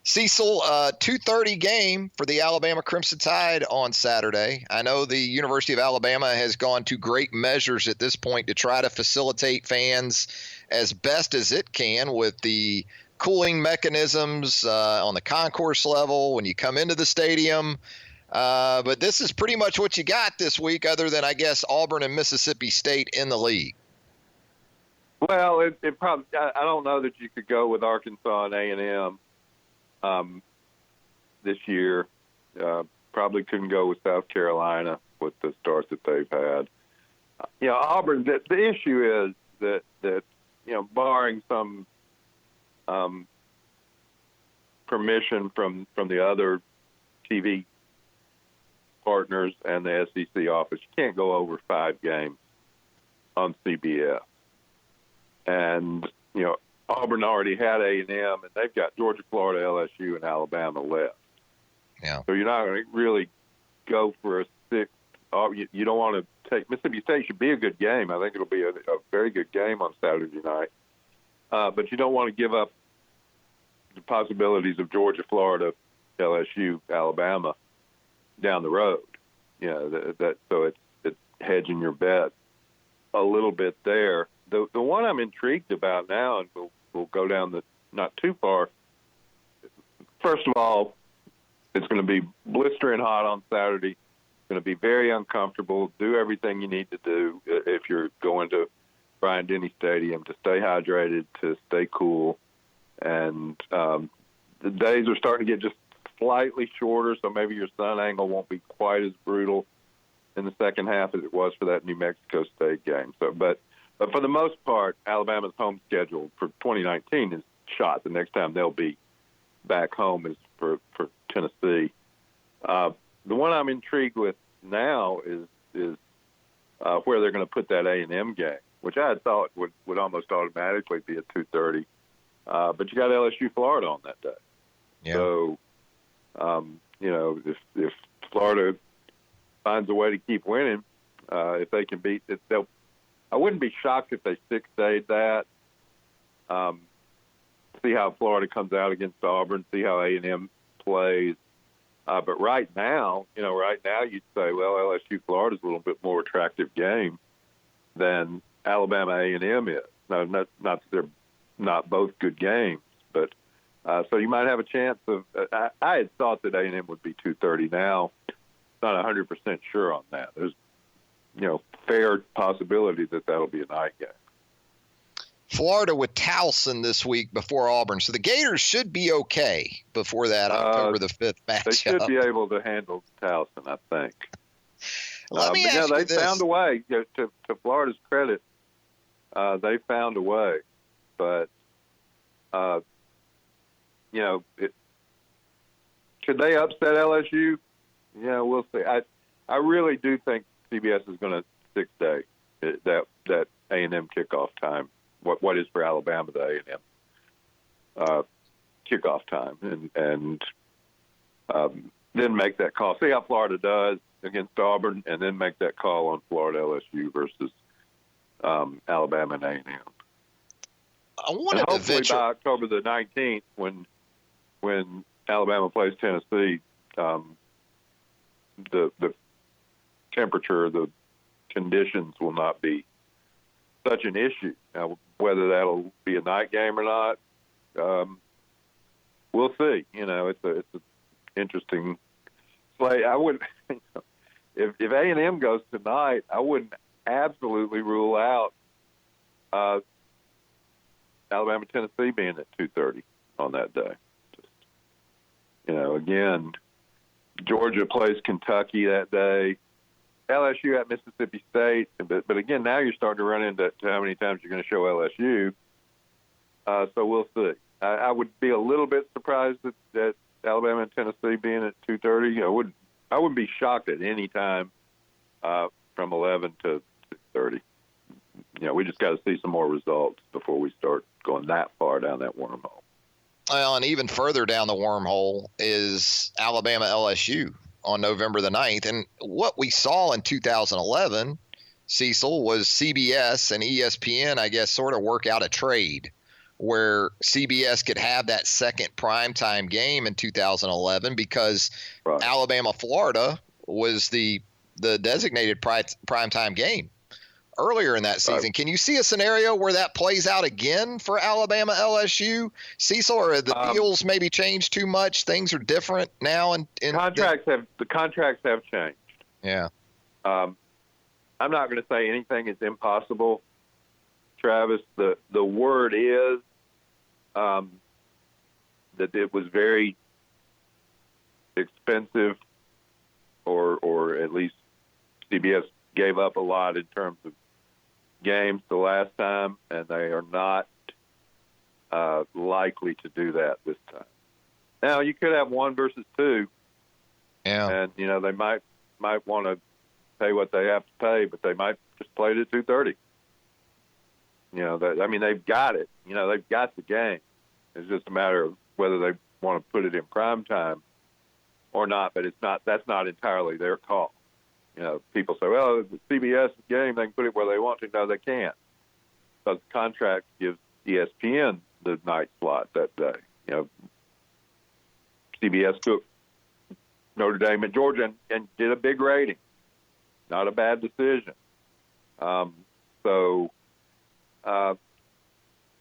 Cecil, 2:30 game for the Alabama Crimson Tide on Saturday. I know the University of Alabama has gone to great measures at this point to try to facilitate fans as best as it can with the cooling mechanisms on the concourse level when you come into the stadium. But this is pretty much what you got this week, other than, I guess, Auburn and Mississippi State in the league. Well, it probably. I don't know that you could go with Arkansas and A&M this year. Probably couldn't go with South Carolina with the start that they've had. Auburn. The issue is that barring some permission from the other TV partners and the SEC office, you can't go over 5 games on CBS. And, Auburn already had A&M, and they've got Georgia, Florida, LSU, and Alabama left. Yeah. So you're not going to really go for a 6th. You don't want to take – Mississippi State should be a good game. I think it'll be a very good game on Saturday night. But you don't want to give up the possibilities of Georgia, Florida, LSU, Alabama down the road. So it's hedging your bet a little bit there. The one I'm intrigued about now, and we'll go down the not too far. First of all, it's going to be blistering hot on Saturday. It's going to be very uncomfortable. Do everything you need to do if you're going to Bryant-Denny Stadium to stay hydrated, to stay cool. And the days are starting to get just slightly shorter, so maybe your sun angle won't be quite as brutal in the second half as it was for that New Mexico State game. But for the most part, Alabama's home schedule for 2019 is shot. The next time they'll be back home is for Tennessee. The one I'm intrigued with now is where they're going to put that A&M game, which I had thought would almost automatically be at 2:30. But you got LSU, Florida on that day. Yeah. So, if Florida finds a way to keep winning, if they can beat it, I wouldn't be shocked if they 6-dayed that. See how Florida comes out against Auburn, see how A&M plays. But right now you'd say, well, LSU Florida's a little bit more attractive game than Alabama A&M is. Now, not that they're not both good games, but so you might have a chance of. I had thought that A&M would be 2:30. Now, not 100% sure on that. There's fair possibility that that'll be a night game. Florida with Towson this week before Auburn. So the Gators should be okay before that October the 5th matchup. They should be able to handle Towson, I think. Let me ask you this. They found a way. To Florida's credit, they found a way. But, could they upset LSU? Yeah, we'll see. I really do think CBS is going to 6-day that A&M kickoff time. What is for Alabama the A&M kickoff time, and then make that call. See how Florida does against Auburn, and then make that call on Florida LSU versus Alabama and A&M. I wanted to hopefully by October the 19th, when Alabama plays Tennessee, the temperature, the conditions will not be such an issue. Now, whether that'll be a night game or not, we'll see. It's an interesting play. I wouldn't, if A&M goes tonight, I wouldn't absolutely rule out Alabama, Tennessee being at 2:30 on that day. Again, Georgia plays Kentucky that day. LSU at Mississippi State, but again, now you're starting to run into how many times you're going to show LSU. So we'll see. I would be a little bit surprised that Alabama and Tennessee being at 2:30. I wouldn't be shocked at any time from 11 to 6:30. We just got to see some more results before we start going that far down that wormhole. Well, and even further down the wormhole is Alabama LSU on November the 9th. And what we saw in 2011, Cecil, was CBS and ESPN, I guess, sort of work out a trade where CBS could have that second primetime game in 2011 because Right. Alabama-Florida was the designated primetime game earlier in that season. Right. Can you see a scenario where that plays out again for Alabama-LSU, Cecil, or the deals maybe changed too much? Things are different now. The contracts have changed. Yeah. I'm not going to say anything is impossible, Travis. The word is that it was very expensive, or at least CBS gave up a lot in terms of games the last time, and they are not likely to do that this time. Now, you could have 1 versus 2, and they might want to pay what they have to pay, but they might just play it at 2:30. They've got it. They've got the game. It's just a matter of whether they want to put it in prime time or not. But that's not entirely their call. People say, well, it's a CBS game, they can put it where they want to. No, they can't, because the contract gives ESPN the night slot that day. CBS took Notre Dame and Georgia and did a big rating. Not a bad decision.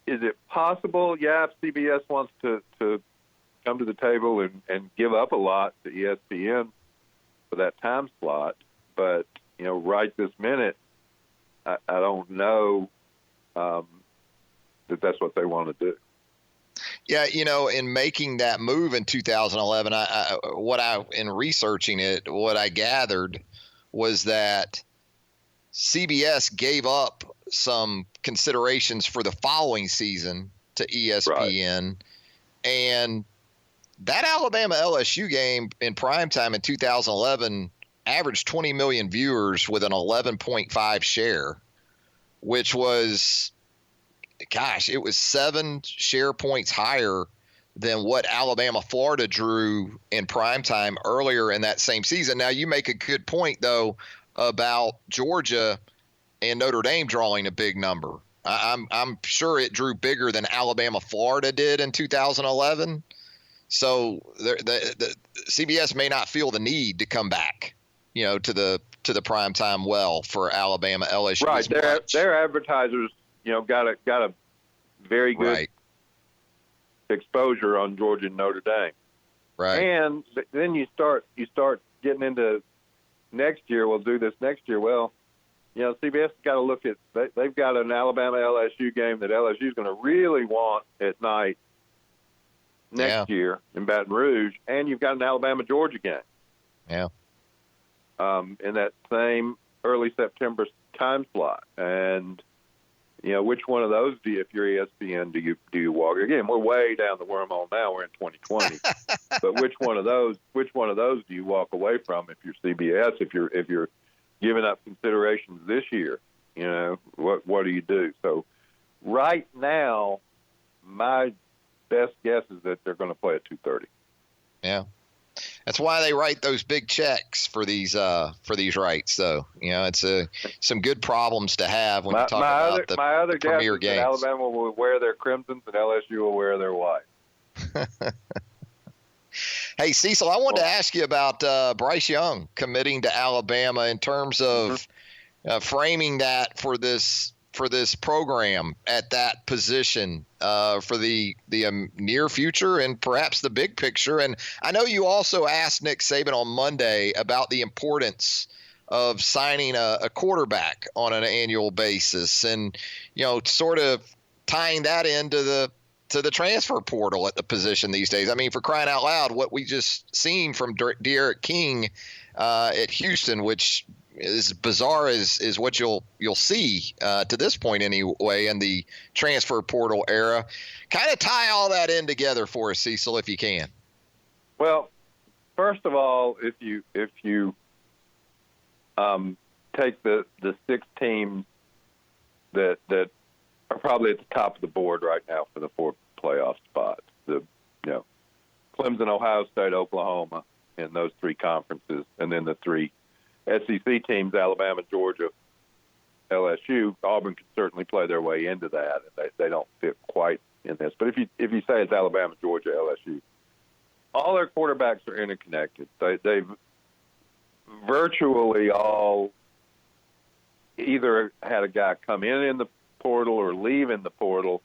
Is it possible? Yeah, if CBS wants to come to the table and give up a lot to ESPN for that time slot. But, right this minute, I don't know that's what they want to do. Yeah, in making that move in 2011, in researching it, what I gathered was that CBS gave up some considerations for the following season to ESPN, and that Alabama-LSU game in primetime in 2011 averaged 20 million viewers with an 11.5 share, which was, it was 7 share points higher than what Alabama-Florida drew in primetime earlier in that same season. Now, you make a good point, though, about Georgia and Notre Dame drawing a big number. I'm sure it drew bigger than Alabama-Florida did in 2011. So the CBS may not feel the need to come back, to the primetime well for Alabama-LSU. Right, their advertisers, got a very good exposure on Georgia and Notre Dame. Right, and then you start getting into next year. We'll do this next year. Well, CBS has got to look at. They've got an Alabama-LSU game that LSU is going to really want at night next year in Baton Rouge, and you've got an Alabama-Georgia game. Yeah. In that same early September time slot, and which one of those if you're ESPN, do you walk? Again, we're way down the wormhole now. We're in 2020, but which one of those do you walk away from if you're CBS? If you're giving up considerations this year, what do you do? So right now, my best guess is that they're going to play at 2:30. Yeah. That's why they write those big checks for these rights, though. It's some good problems to have when you talk about the premier games. Alabama will wear their crimsons and LSU will wear their white. Hey, Cecil, I wanted to ask you about Bryce Young committing to Alabama in terms of framing that for this program at that position for the near future and perhaps the big picture. And I know you also asked Nick Saban on Monday about the importance of signing a quarterback on an annual basis and, sort of tying that into the transfer portal at the position these days. I mean, for crying out loud, what we just seen from De'Aaron King at Houston, which is bizarre is what you'll see to this point anyway in the transfer portal era. Kind of tie all that in together for us, Cecil, if you can. Well, first of all, if you take the 6 teams that are probably at the top of the board right now for the 4 playoff spots, Clemson, Ohio State, Oklahoma, in those 3 conferences, and then the 3 SEC teams, Alabama, Georgia, LSU. Auburn can certainly play their way into that. They don't fit quite in this. But if you say it's Alabama, Georgia, LSU, all their quarterbacks are interconnected. They've virtually all either had a guy come in the portal or leave in the portal.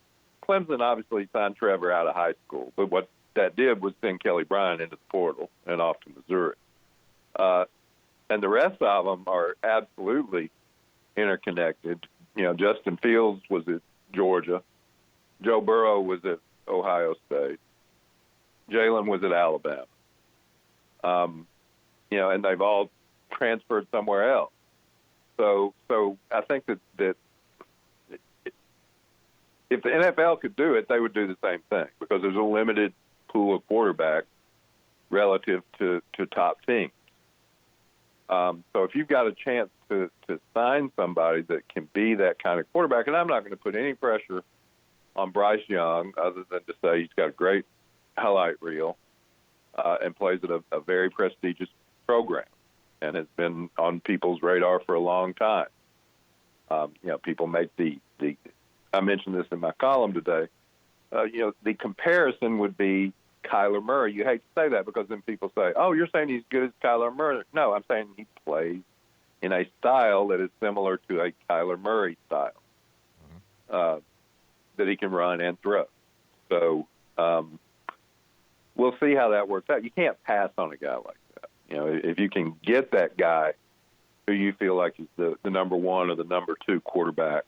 Clemson obviously signed Trevor out of high school, but what that did was send Kelly Bryant into the portal and off to Missouri. And the rest of them are absolutely interconnected. Justin Fields was at Georgia. Joe Burrow was at Ohio State. Jalen was at Alabama. And they've all transferred somewhere else. So I think that if the NFL could do it, they would do the same thing because there's a limited pool of quarterbacks relative to top teams. So if you've got a chance to sign somebody that can be that kind of quarterback, and I'm not going to put any pressure on Bryce Young other than to say he's got a great highlight reel and plays at a very prestigious program and has been on people's radar for a long time. People make the I mentioned this in my column today. The comparison would be Kyler Murray. You hate to say that because then people say, "Oh, you're saying he's good as Kyler Murray." No, I'm saying he plays in a style that is similar to a Kyler Murray style that he can run and throw. So we'll see how that works out. You can't pass on a guy like that. If you can get that guy who you feel like is the number one or the number two quarterback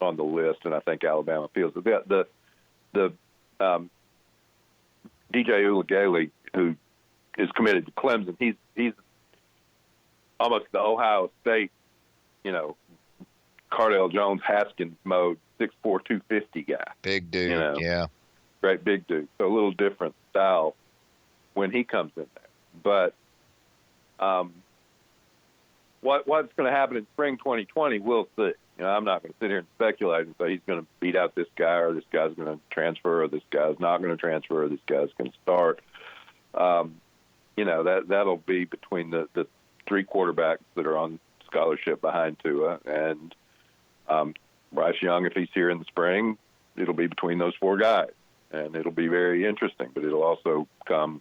on the list, and I think Alabama feels it. The DJ Uiagalelei, who is committed to Clemson, he's almost the Ohio State, Cardale Jones-Haskins mode, 6'4", 250 guy. Big dude, yeah. Great big dude. So a little different style when he comes in there. But what's going to happen in spring 2020, we'll see. I'm not going to sit here and speculate and say he's going to beat out this guy or this guy's going to transfer or this guy's not going to transfer or this guy's going to start. That'll be between the three quarterbacks that are on scholarship behind Tua and Bryce Young. If he's here in the spring, it'll be between those four guys, and it'll be very interesting. But it'll also come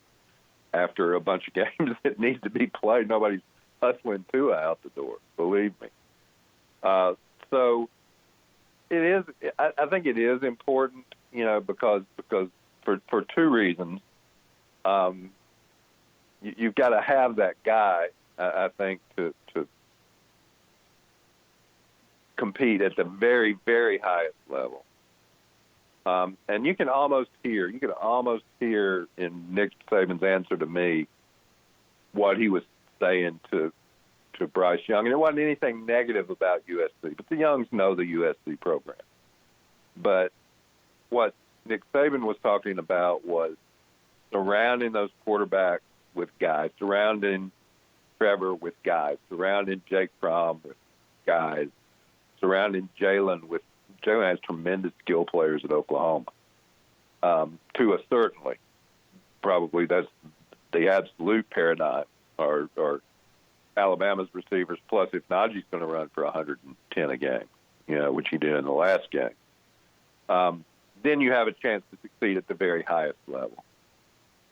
after a bunch of games that need to be played. Nobody's hustling Tua out the door, believe me. So it is. I think it is important, because for two reasons. You've got to have that guy, I think, to compete at the very, very highest level. And you can almost hear in Nick Saban's answer to me what he was saying to Bryce Young. And it wasn't anything negative about USC, but the Youngs know the USC program. But what Nick Saban was talking about was surrounding those quarterbacks with guys, surrounding Trevor with guys, surrounding Jake Fromm with guys, surrounding Jalen has tremendous skill players at Oklahoma. Tua certainly, probably that's the absolute paradigm, or Alabama's receivers, plus if Najee's going to run for 110 a game, which he did in the last game, then you have a chance to succeed at the very highest level.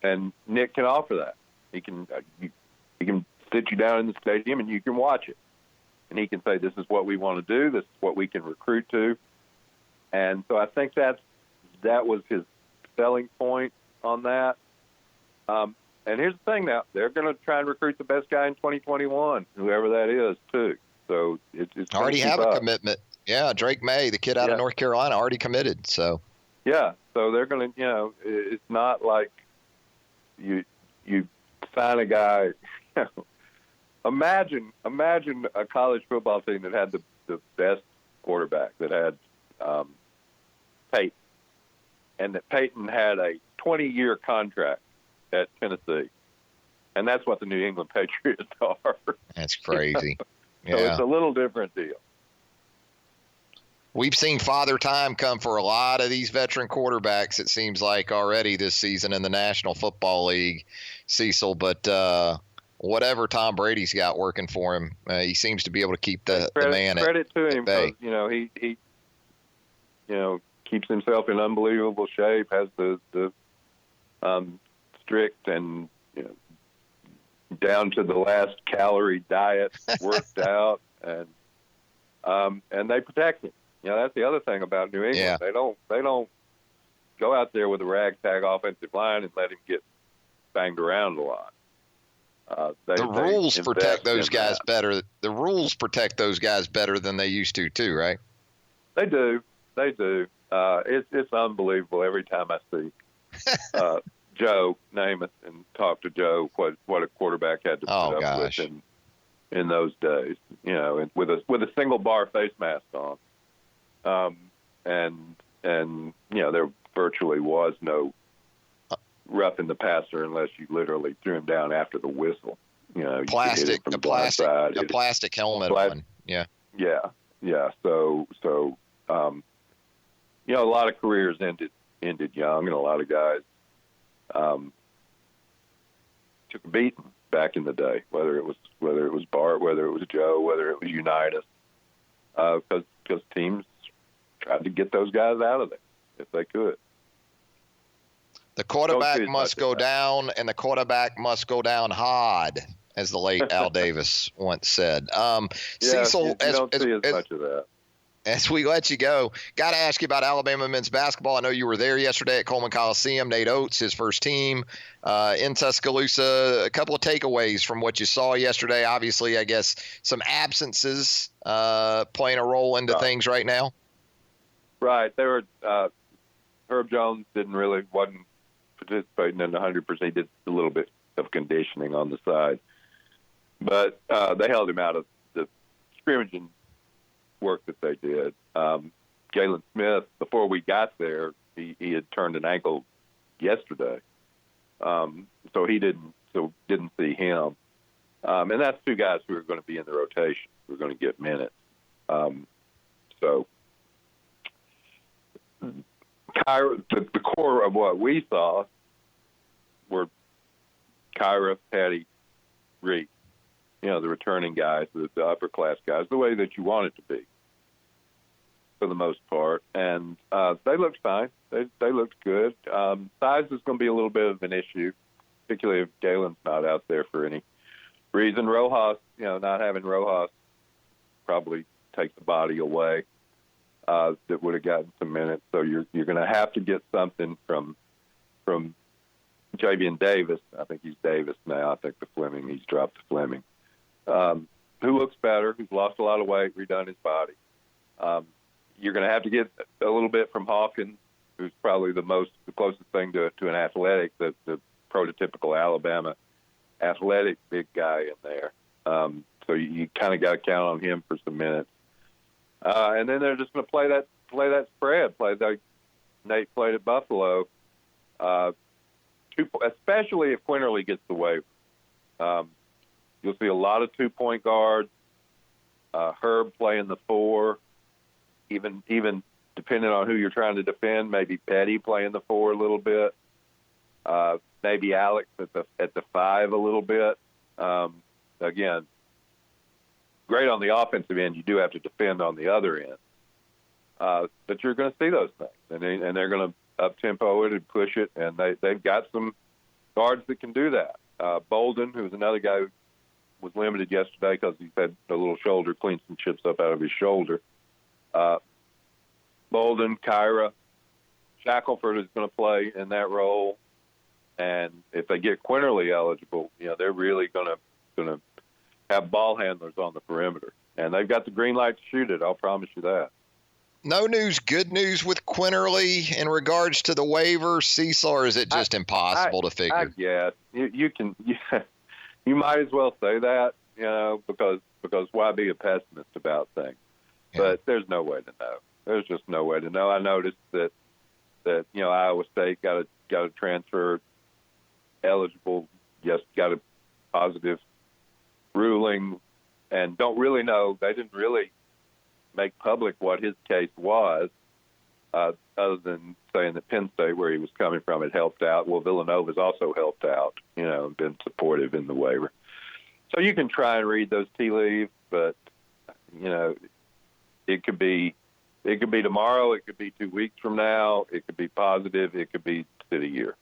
And Nick can offer that. He can sit you down in the stadium and you can watch it. And he can say, this is what we want to do. This is what we can recruit to. And so I think that was his selling point on that. And here's the thing now. They're going to try and recruit the best guy in 2021, whoever that is, too. So it's already have a commitment. Yeah, Drake May, the kid out of North Carolina, already committed. So yeah, so they're going to, it's not like you sign a guy. Imagine a college football team that had the best quarterback, that had Peyton, and that Peyton had a 20-year contract at Tennessee, and that's what the New England Patriots are. That's crazy. So it's a little different deal. We've seen father time come for a lot of these veteran quarterbacks, it seems like, already this season in the National Football League, Cecil. But whatever Tom Brady's got working for him, he seems to be able to keep the man credit to him bay. because, he keeps himself in unbelievable shape, has the strict and down to the last calorie diet worked out, and they protect him. That's the other thing about New England. Yeah. They don't go out there with a ragtag offensive line and let him get banged around a lot. The rules protect those guys that. better. The rules protect those guys better than they used to, too, right? They do. It's unbelievable every time I see Joe Namath and talk to Joe what a quarterback had to put up with in those days. And with a single bar face mask on, and there virtually was no roughing the passer unless you literally threw him down after the whistle. A plastic helmet on. Yeah. So a lot of careers ended young, and a lot of guys took a beating back in the day. Whether it was Bart, whether it was Joe, whether it was Unitas, because teams tried to get those guys out of there if they could. The quarterback must go down, and the quarterback must go down hard, as the late Al Davis once said. Cecil, you don't see as much of that. As we let you go, got to ask you about Alabama men's basketball. I know you were there yesterday at Coleman Coliseum. Nate Oats, his first team in Tuscaloosa. A couple of takeaways from what you saw yesterday. Obviously, I guess some absences playing a role into things right now. Right. They were Herb Jones wasn't participating in 100%. He did a little bit of conditioning on the side, but they held him out of the scrimmaging work that they did. Galen Smith, before we got there, he had turned an ankle yesterday, so didn't see him. And that's two guys who are going to be in the rotation. We're going to get minutes. So the core of what we saw were Kyra, Patty, Reed. The returning guys, the upper class guys, the way that you want it to be, for the most part. And they looked fine. They looked good. Size is going to be a little bit of an issue, particularly if Galen's not out there for any reason. Rojas, not having Rojas probably takes the body away that would have gotten some minutes. So you're going to have to get something from Javian Davis. I think he's Davis now. I think he's dropped the Fleming. Who looks better, who's lost a lot of weight, redone his body. You're going to have to get a little bit from Hawkins, who's probably the closest thing to an athletic, the prototypical Alabama athletic big guy in there. So you kind of got to count on him for some minutes. And then they're just going to play that spread, play like Nate played at Buffalo, especially if Quinterly gets the waiver. You'll see a lot of 2-point guards. Herb playing the 4, even depending on who you're trying to defend. Maybe Petty playing the 4 a little bit. Maybe Alex at the 5 a little bit. Again, great on the offensive end. You do have to defend on the other end, but you're going to see those things, and they're going to up tempo it and push it, and they've got some guards that can do that. Bolden, who's another guy who was limited yesterday because he had a little shoulder, cleaned some chips up out of his shoulder. Bolden, Kyra, Shackelford is going to play in that role, and if they get Quinterly eligible, they're really going to have ball handlers on the perimeter, and they've got the green light to shoot it. I'll promise you that. No news, good news with Quinterly in regards to the waiver, Cecil, or is it just impossible to figure? I guess you can. You might as well say that, because why be a pessimist about things? Yeah. But there's no way to know. There's just no way to know. I noticed that Iowa State got a transfer eligible. Yes, got a positive ruling, and don't really know. They didn't really make public what his case was, other than saying that Penn State, where he was coming from, had helped out. Well, Villanova's also helped out, been supportive in the waiver. So you can try and read those tea leaves, but, it could be It could be tomorrow. It could be 2 weeks from now. It could be positive. It could be to the year.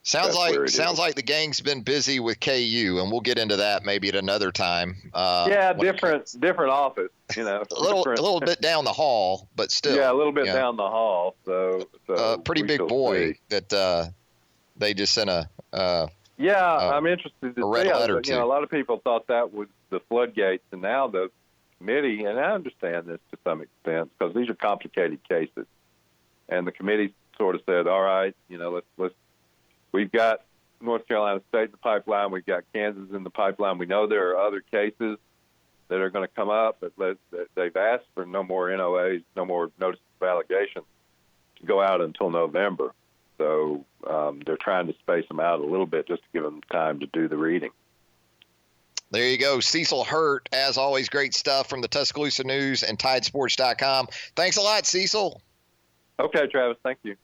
Sounds like the gang's been busy with KU, and we'll get into that maybe at another time. Different office, a little bit down the hall, but still. Yeah, a little bit down the hall. So pretty big boy see. That they just sent I'm interested to see. A lot of people thought that was the floodgates, and now the committee, and I understand this to some extent because these are complicated cases, and the committee sort of said, all right, let's. We've got North Carolina State in the pipeline. We've got Kansas in the pipeline. We know there are other cases that are going to come up, but they've asked for no more NOAs, no more notices of allegation to go out until November. So they're trying to space them out a little bit just to give them time to do the reading. There you go. Cecil Hurt, as always, great stuff from the Tuscaloosa News and Tidesports.com. Thanks a lot, Cecil. Okay, Travis. Thank you.